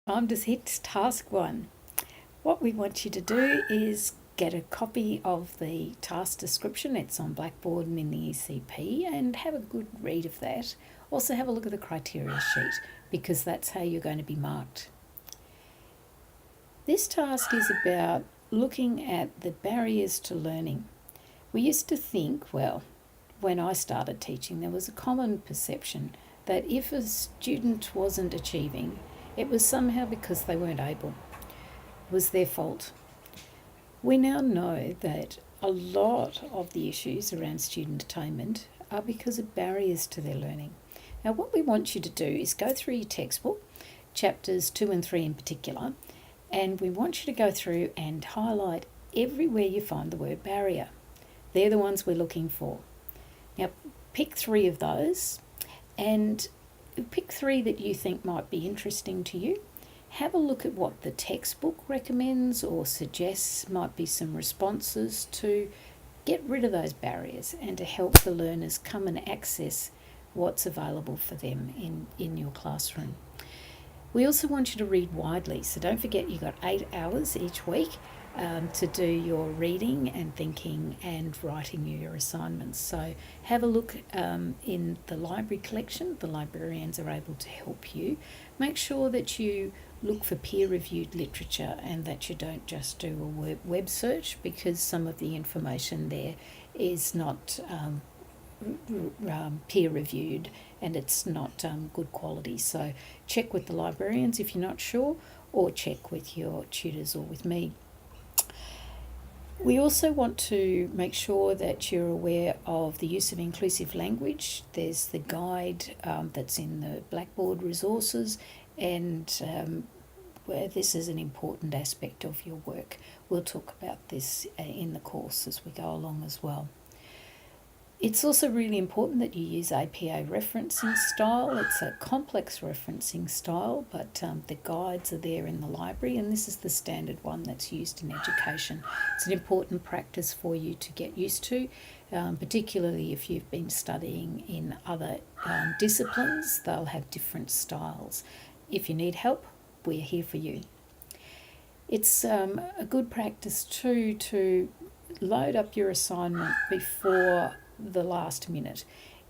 Time to hit task one. What we want you to do is get a copy of the task description. It's on Blackboard and in the ECP, and have a good read of that. Also have a look at the criteria sheet because that's how you're going to be marked. This task is about looking at the barriers to learning. We used to think, well, when I started teaching, there was a common perception that if a student wasn't achieving, it was somehow because they weren't able. It was their fault. We now know that a lot of the issues around student attainment are because of barriers to their learning. Now, what we want you to do is go through your textbook, chapters 2 and 3 in particular, and we want you to go through and highlight everywhere you find the word barrier. They're the ones we're looking for. Now, pick 3 of those and pick 3 that you think might be interesting to you. Have a look at what the textbook recommends or suggests might be some responses to get rid of those barriers and to help the learners come and access what's available for them in your classroom. We also want you to read widely, so don't forget you've got 8 hours each week to do your reading and thinking and writing your assignments. So have a look in the library collection. The librarians are able to help you. Make sure that you look for peer-reviewed literature and that you don't just do a web search, because some of the information there is not peer-reviewed and it's not good quality. So check with the librarians if you're not sure, or check with your tutors or with me. We also want to make sure that you're aware of the use of inclusive language. There's the guide that's in the Blackboard resources, and where this is an important aspect of your work. We'll talk about this in the course as we go along as well. It's also really important that you use APA referencing style. It's a complex referencing style, but the guides are there in the library, and this is the standard one that's used in education. It's an important practice for you to get used to, particularly if you've been studying in other disciplines. They'll have different styles. If you need help, we're here for you. It's a good practice too to load up your assignment before the last minute.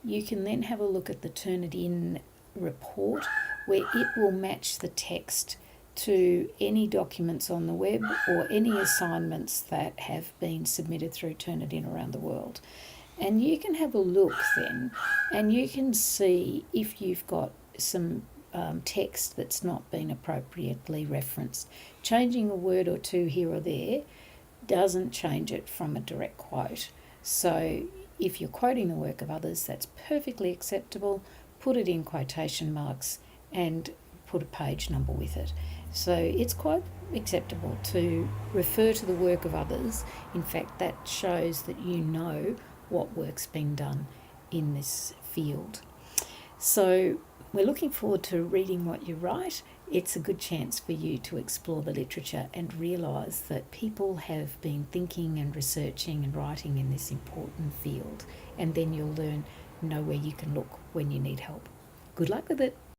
You can then have a look at the Turnitin report, where it will match the text to any documents on the web or any assignments that have been submitted through Turnitin around the world. And you can have a look then, and you can see if you've got some text that's not been appropriately referenced. Changing a word or two here or there doesn't change it from a direct quote. So if you're quoting the work of others, that's perfectly acceptable. Put it in quotation marks and put a page number with it. So it's quite acceptable to refer to the work of others. In fact, that shows that you know what work's been done in this field. So we're looking forward to reading what you write. It's a good chance for you to explore the literature and realise that people have been thinking and researching and writing in this important field, and then you'll know where you can look when you need help. Good luck with it.